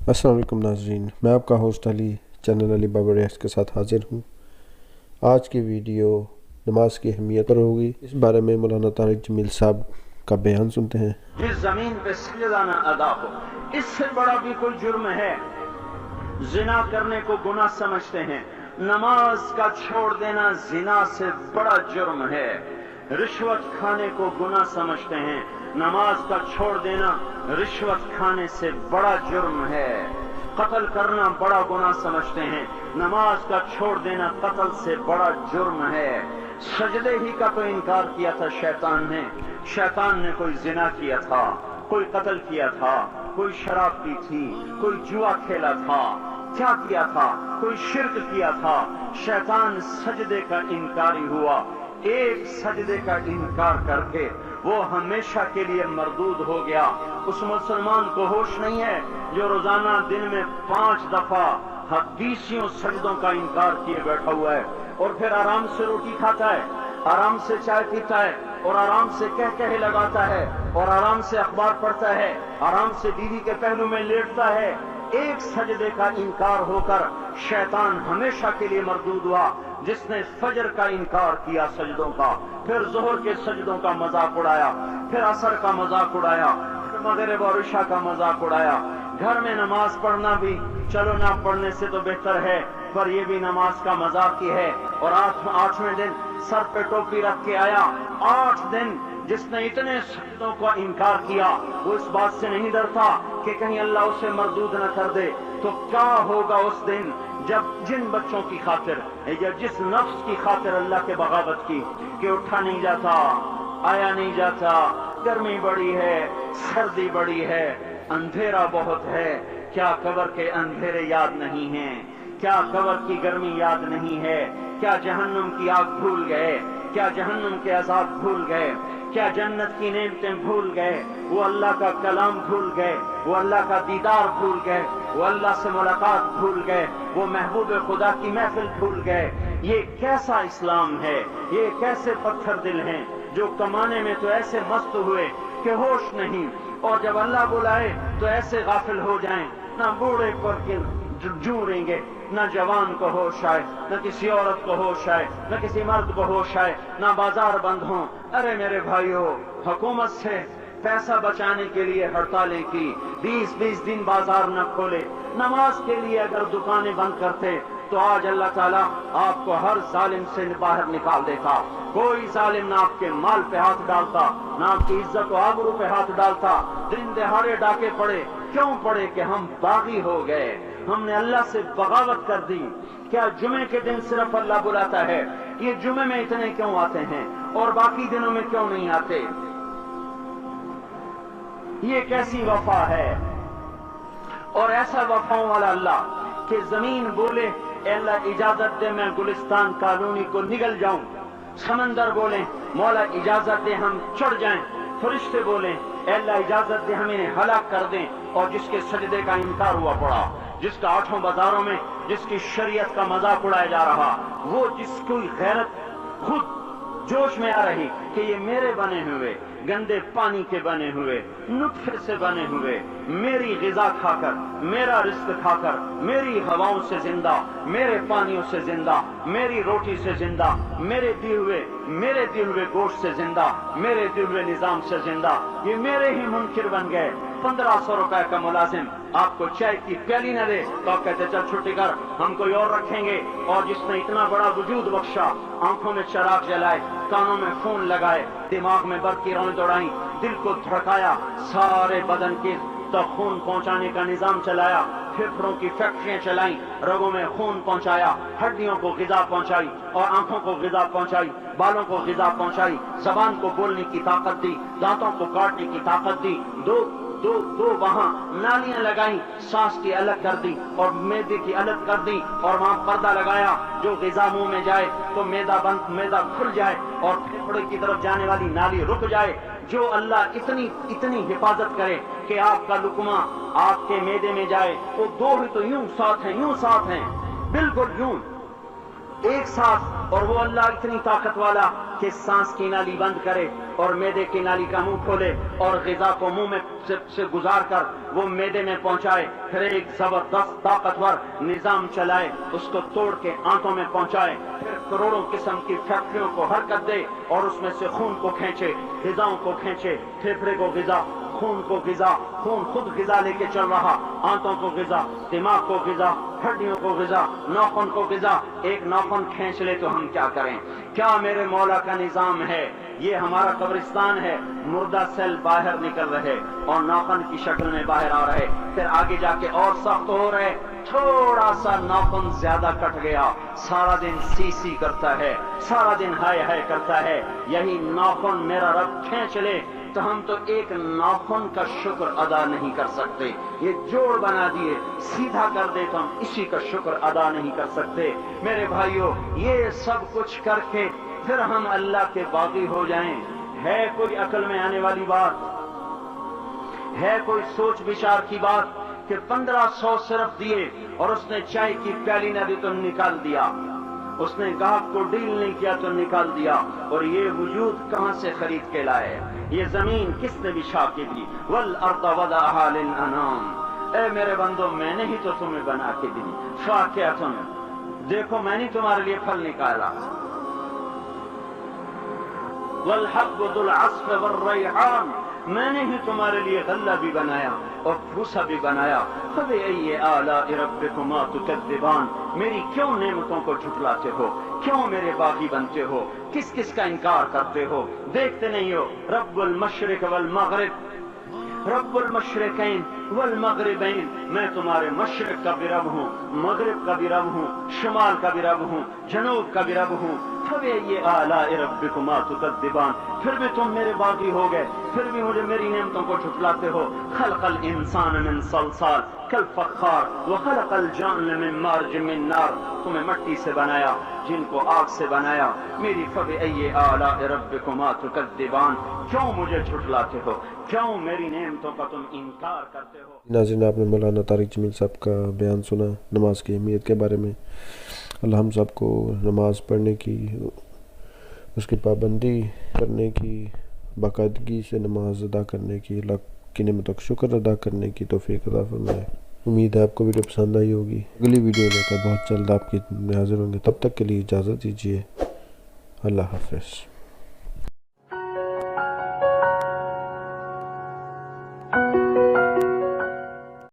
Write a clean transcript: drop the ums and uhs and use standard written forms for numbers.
السلام علیکم ناظرین، میں آپ کا ہوسٹ علی چینل علی بابا ریاکٹس کے ساتھ حاضر ہوں۔ آج کی ویڈیو نماز کی اہمیت پر ہوگی۔ اس بارے میں مولانا طارق جمیل صاحب کا بیان سنتے ہیں۔ جس زمین پہ سجدہ نہ ادا ہو، اس سے بڑا بھی کوئی جرم ہے؟ زنا کرنے کو گناہ سمجھتے ہیں، نماز کا چھوڑ دینا زنا سے بڑا جرم ہے۔ رشوت کھانے کو گناہ سمجھتے ہیں، نماز کا چھوڑ دینا رشوت کھانے سے بڑا جرم ہے۔ قتل کرنا بڑا گناہ سمجھتے ہیں، نماز کا چھوڑ دینا قتل سے بڑا جرم ہے۔ سجدے ہی کا تو انکار کیا تھا شیطان نے کوئی زنا کیا تھا، کوئی قتل کیا تھا، کوئی شراب پی تھی، کوئی جوا کھیلا تھا، کیا کیا تھا؟ کوئی شرک کیا تھا۔ شیطان سجدے کا انکاری ہوا، ایک سجدے کا انکار کر کے وہ ہمیشہ کے لیے مردود ہو گیا۔ اس مسلمان کو ہوش نہیں ہے جو روزانہ دن میں 5 دفعہ 20 سجدوں کا انکار کیے بیٹھا ہوا ہے، اور پھر آرام سے روٹی کھاتا ہے، آرام سے چائے پیتا ہے، اور آرام سے کہے لگاتا ہے، اور آرام سے اخبار پڑھتا ہے، آرام سے بیوی کے پہلو میں لیٹتا ہے۔ ایک سجدے کا انکار ہو کر شیطان ہمیشہ کے لیے مردود ہوا۔ جس نے فجر کا انکار کیا سجدوں کا، پھر ظہر کے سجدوں کا مذاق اڑایا، پھر عصر کا مذاق اڑایا، پھر مغرب اور عشاء کا مذاق اڑایا۔ گھر میں نماز پڑھنا بھی چلو نہ پڑھنے سے تو بہتر ہے، پر یہ بھی نماز کا مذاق ہی ہے۔ اور 8ویں دن سر پہ ٹوپی رکھ کے آیا۔ 8 دن جس نے اتنے سجدوں کا انکار کیا، وہ اس بات سے نہیں ڈرتا کہ کہیں اللہ اسے مردود نہ کر دے۔ تو کیا ہوگا اس دن جب جن بچوں کی خاطر یا جس نفس کی خاطر اللہ کے بغاوت کی کہ اٹھا نہیں جاتا، آیا نہیں جاتا، گرمی بڑی ہے، سردی بڑی ہے، اندھیرا بہت ہے، کیا قبر کے اندھیرے یاد نہیں ہیں؟ کیا قبر کی گرمی یاد نہیں ہے؟ کیا جہنم کی آگ بھول گئے؟ کیا جہنم کے عذاب بھول گئے؟ کیا جنت کی نعمتیں بھول گئے؟ وہ اللہ کا کلام بھول گئے، وہ اللہ کا دیدار بھول گئے، وہ اللہ سے ملاقات بھول گئے، وہ محبوب خدا کی محفل بھول گئے۔ یہ کیسا اسلام ہے؟ یہ کیسے پتھر دل ہیں جو کمانے میں تو ایسے مست ہوئے کہ ہوش نہیں، اور جب اللہ بلائے تو ایسے غافل ہو جائیں، نہ بوڑھے پر جوریں گے، نہ جوان کو ہوش آئے، نہ کسی عورت کو ہوش آئے، نہ کسی مرد کو ہوش آئے، نہ بازار بند ہوں۔ ارے میرے بھائیو، حکومت سے پیسہ بچانے کے لیے ہڑتالیں کی، 20 دن بازار نہ کھولے، نماز کے لیے اگر دکانیں بند کرتے تو آج اللہ تعالیٰ آپ کو ہر ظالم سے باہر نکال دیتا۔ کوئی ظالم نہ آپ کے مال پہ ہاتھ ڈالتا، نہ آپ کی عزت و آبرو پہ ہاتھ ڈالتا۔ دن دہاڑے ڈاکے پڑے، کیوں پڑے؟ کہ ہم باغی ہو گئے، ہم نے اللہ سے بغاوت کر دی۔ کیا جمعے کے دن صرف اللہ بلاتا ہے؟ یہ جمعے میں اتنے کیوں آتے ہیں اور باقی دنوں میں کیوں نہیں آتے؟ یہ کیسی وفا ہے؟ اور ایسا وفاؤں والا اللہ کہ زمین بولے اے اللہ اجازت دے میں گلستان کالونی کو نگل جاؤں، سمندر بولیں مولا اجازت دے ہم چڑھ جائیں، فرشتے بولیں اے اللہ اجازت دے ہم انہیں ہلاک کر دیں، اور جس کے سجدے کا انکار ہوا پڑا، جس کا 8 بازاروں میں جس کی شریعت کا مذاق اڑایا جا رہا، وہ جس کی غیرت خود جوش میں آ رہی کہ یہ میرے بنے ہوئے گندے پانی کے بنے ہوئے نطفے سے بنے ہوئے، میری غذا کھا کر، میرا رزق کھا کر، میری ہواؤں سے زندہ، میرے پانیوں سے زندہ، میری روٹی سے زندہ، میرے دیے ہوئے گوشت سے زندہ، میرے دیے ہوئے نظام سے زندہ، یہ میرے ہی منکر بن گئے۔ 1500 روپے کا ملازم آپ کو چائے کی پیالی نہ دے تو آپ کہتے چل چھٹی کر، ہم کوئی اور رکھیں گے۔ اور جس نے اتنا بڑا وجود بخشا، آنکھوں میں چراغ جلائے، کانوں میں خون لگائے، دماغ میں برق کی روئیں دوڑائیں، دل کو دھڑکایا، سارے بدن کے تک خون پہنچانے کا نظام چلایا، پھیپھڑوں کی فیکٹریاں چلائیں، رگوں میں خون پہنچایا، ہڈیوں کو غذا پہنچائی، اور آنکھوں کو غذا پہنچائی، بالوں کو غذا پہنچائی، زبان کو بولنے کی طاقت دی، دانتوں کو کاٹنے کی طاقت دی، دو وہاں نالیاں لگائیں، سانس کی الگ کر دی اور معدے کی الگ کر دی، اور وہاں پردہ لگایا، جو غذا منہ میں جائے تو معدہ کھل جائے اور پھیپھڑے کی طرف جانے والی نالی رک جائے۔ جو اللہ اتنی حفاظت کرے کہ آپ کا لقمہ آپ کے معدے میں جائے، وہ 2 ہی تو یوں ساتھ ہیں بالکل یوں، ایک ساتھ، اور وہ اللہ اتنی طاقت والا کہ سانس کی نالی بند کرے اور معدے کی نالی کا منہ کھولے اور غذا کو منہ میں سے گزار کر وہ معدے میں پہنچائے، پھر ایک زبردست طاقتور نظام چلائے، اس کو توڑ کے آنتوں میں پہنچائے، پھر کروڑوں قسم کی فیکٹریوں کو حرکت دے اور اس میں سے خون کو کھینچے، غذاؤں کو کھینچے، پھیپھڑے کو غذا، خون کو غذا، خون خود غذا لے کے چل رہا، آنتوں کو غذا، دماغ کو غذا، ہڈیوں کو غذا، ناخن کو غذا، ایک ناخن کھینچ لے تو ہم کیا کریں؟ کیا میرے مولا کا نظام ہے؟ یہ ہمارا قبرستان ہے، مردہ سیل باہر نکل رہے اور ناخن کی شکل میں باہر آ رہے، پھر آگے جا کے اور سخت ہو رہے، تھوڑا سا ناخن زیادہ کٹ گیا، سارا دن سی سی کرتا ہے، سارا دن ہائے ہائے کرتا ہے، یہی ناخن میرا رب کھینچ لے تو ہم تو ایک ناخن کا شکر ادا نہیں کر سکتے، یہ جوڑ بنا دیے سیدھا کر دے تو ہم اسی کا شکر ادا نہیں کر سکتے۔ میرے بھائیوں، یہ سب کچھ کر کے پھر ہم اللہ کے باغی ہو جائیں، ہے کوئی عقل میں آنے والی بات؟ ہے کوئی سوچ بچار کی بات کہ 1500 صرف دیے اور اس نے چائے کی پیالی نہ دی تو نکال دیا، اس نے گاہک کو ڈیل نہیں کیا تو نکال دیا، اور یہ وجود کہاں سے خرید کے لائے؟ یہ زمین کس نے بچھا کے دی؟ والارض وضعها للانام، اے میرے بندو میں نے ہی تو تمہیں بنا کے دی، فاکہۃ، دیکھو میں نے تمہارے لیے پھل نکالا، والحب ذو العصف والریحان، میں نے ہی تمہارے لیے غلہ بھی بنایا اور بھوسا بھی بنایا، فبأي آلاء ربكما تكذبان، میری کیوں نعمتوں کو جھٹلاتے ہو؟ کیوں میرے باغی بنتے ہو؟ کس کس کا انکار کرتے ہو؟ دیکھتے نہیں ہو رب المشرق والمغرب، رب المشرقین والمغربین، میں تمہارے مشرق کا بھی رب ہوں، مغرب کا بھی رب ہوں، شمال کا بھی رب ہوں، جنوب کا بھی رب ہوں، فبأي آلاء ربكما تكذبان، پھر بھی تم میرے باغی ہو گئے، پھر بھی مجھے میری نعمتوں کو جھٹلاتے ہو۔ خلق الانسان من صلصال کالفخار وخلق الجان من مارج من نار، تمہیں مٹی سے بنایا، جن کو آگ سے بنایا، میری فبأي آلاء ربكما تكذبان، کیوں مجھے جھٹلاتے ہو؟ کیوں میری نعمتوں کا تم انکار کرتے ہو؟ ناظرین، آپ نے مولانا طارق جمیل صاحب کا بیان سنا نماز کی اہمیت کے بارے میں۔ اللہ ہم سب کو نماز پڑھنے کی، اس کی پابندی کرنے کی، باقاعدگی سے نماز ادا کرنے کی، اللہ کی نعمتوں کا شکر ادا کرنے کی توفیق عطا فرمائے۔ امید ہے آپ کو ویڈیو پسند آئی ہوگی۔ اگلی ویڈیو لے کر بہت جلد آپ کی حاضر ہوں گے، تب تک کے لیے اجازت دیجیے۔ اللہ حافظ۔